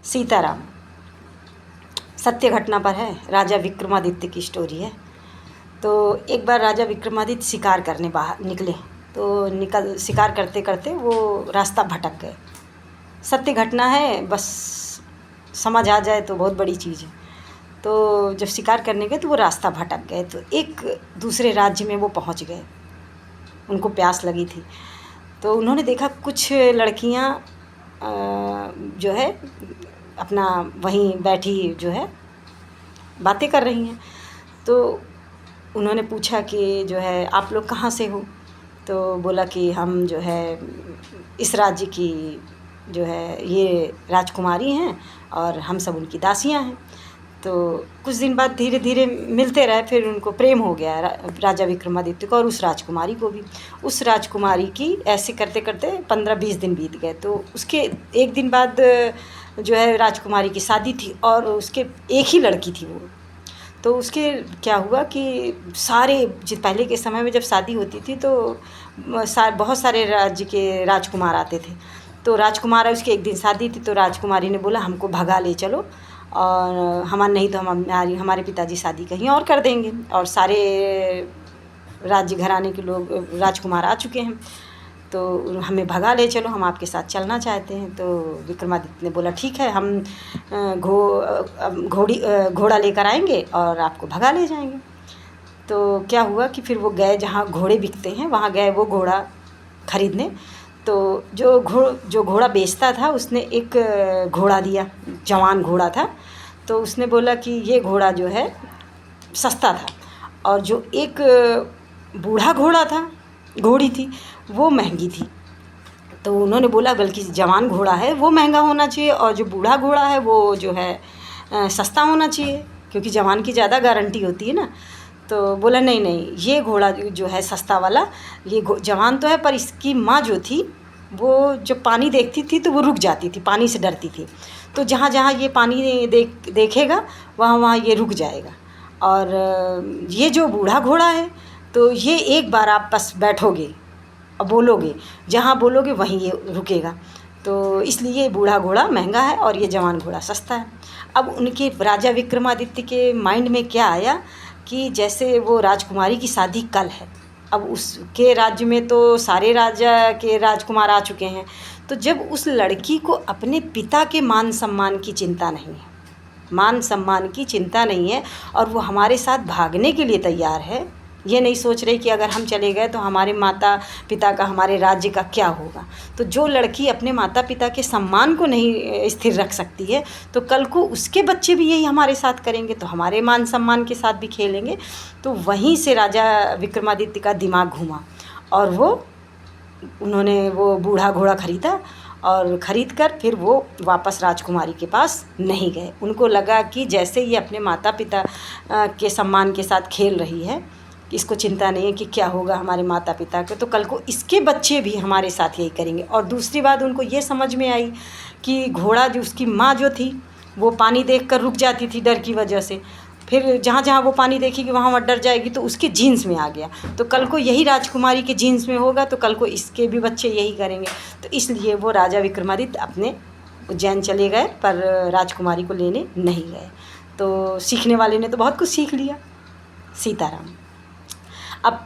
सीताराम सत्य घटना पर है। राजा विक्रमादित्य की स्टोरी है। तो एक बार राजा विक्रमादित्य शिकार करने बाहर निकले। तो शिकार करते करते वो रास्ता भटक गए। सत्य घटना है, बस समझ आ जाए तो बहुत बड़ी चीज़ है। तो जब शिकार करने गए तो वो रास्ता भटक गए। तो एक दूसरे राज्य में वो पहुंच गए। उनको प्यास लगी थी। तो उन्होंने देखा कुछ लड़कियां जो है अपना वहीं बैठी जो है बातें कर रही हैं। तो उन्होंने पूछा कि जो है आप लोग कहाँ से हो। तो बोला कि हम जो है इस राज्य की जो है ये राजकुमारी हैं और हम सब उनकी दासियां हैं। तो कुछ दिन बाद धीरे धीरे मिलते रहे, फिर उनको प्रेम हो गया राजा विक्रमादित्य को और उस राजकुमारी को भी। उस राजकुमारी की ऐसे करते करते 15-20 दिन बीत गए। तो उसके एक दिन बाद जो है राजकुमारी की शादी थी और उसके एक ही लड़की थी वो। तो उसके क्या हुआ कि सारे पहले के समय में जब शादी होती थी तो बहुत सारे राज्य के राजकुमार आते थे। तो राजकुमार उसकी एक दिन शादी थी। तो राजकुमारी ने बोला हमको भगा ले चलो और नहीं तो हमारे पिताजी शादी कहीं और कर देंगे और सारे राज्य घराने के लोग राजकुमार आ चुके हैं, तो हमें भगा ले चलो, हम आपके साथ चलना चाहते हैं। तो विक्रमादित्य ने बोला ठीक है, हम घोड़ा लेकर आएंगे और आपको भगा ले जाएंगे। तो क्या हुआ कि फिर वो गए जहाँ घोड़े बिकते हैं, वहाँ गए वो घोड़ा खरीदने। तो जो घोड़ा बेचता था उसने एक घोड़ा दिया, जवान घोड़ा था। तो उसने बोला कि ये घोड़ा जो है सस्ता था और जो एक बूढ़ा घोड़ा था, घोड़ी थी, वो महंगी थी। तो उन्होंने बोला बल्कि जवान घोड़ा है वो महंगा होना चाहिए और जो बूढ़ा घोड़ा है वो जो है सस्ता होना चाहिए, क्योंकि जवान की ज़्यादा गारंटी होती है ना। तो बोला नहीं नहीं, ये घोड़ा जो है सस्ता वाला, ये जवान तो है पर इसकी माँ जो थी वो जब पानी देखती थी तो वो रुक जाती थी, पानी से डरती थी। तो जहाँ जहाँ ये पानी देखेगा वहाँ वहाँ ये रुक जाएगा। और ये जो बूढ़ा घोड़ा है तो ये एक बार आप बस बैठोगे और बोलोगे, जहाँ बोलोगे वहीं ये रुकेगा। तो इसलिए ये बूढ़ा घोड़ा महंगा है और ये जवान घोड़ा सस्ता है। अब उनके राजा विक्रमादित्य के माइंड में क्या आया कि जैसे वो राजकुमारी की शादी कल है, अब उसके राज्य में तो सारे राजा के राजकुमार आ चुके हैं। तो जब उस लड़की को अपने पिता के मान सम्मान की चिंता नहीं है, मान सम्मान की चिंता नहीं है और वो हमारे साथ भागने के लिए तैयार है, ये नहीं सोच रही कि अगर हम चले गए तो हमारे माता पिता का, हमारे राज्य का क्या होगा। तो जो लड़की अपने माता पिता के सम्मान को नहीं स्थिर रख सकती है तो कल को उसके बच्चे भी यही हमारे साथ करेंगे, तो हमारे मान सम्मान के साथ भी खेलेंगे। तो वहीं से राजा विक्रमादित्य का दिमाग घूमा और उन्होंने वो बूढ़ा घोड़ा ख़रीदा और ख़रीद कर फिर वो वापस राजकुमारी के पास नहीं गए। उनको लगा कि जैसे ये अपने माता पिता के सम्मान के साथ खेल रही है, इसको चिंता नहीं है कि क्या होगा हमारे माता पिता के, तो कल को इसके बच्चे भी हमारे साथ यही करेंगे। और दूसरी बात उनको ये समझ में आई कि घोड़ा जो उसकी माँ जो थी वो पानी देखकर रुक जाती थी डर की वजह से, फिर जहाँ जहाँ वो पानी देखेगी वहाँ वहाँ डर जाएगी, तो उसके जीन्स में आ गया। तो कल को यही राजकुमारी के जीन्स में होगा तो कल को इसके भी बच्चे यही करेंगे। तो इसलिए वो राजा विक्रमादित्य अपने उज्जैन चले गए पर राजकुमारी को लेने नहीं गए। तो सीखने वाले ने तो बहुत कुछ सीख लिया। सीताराम। अब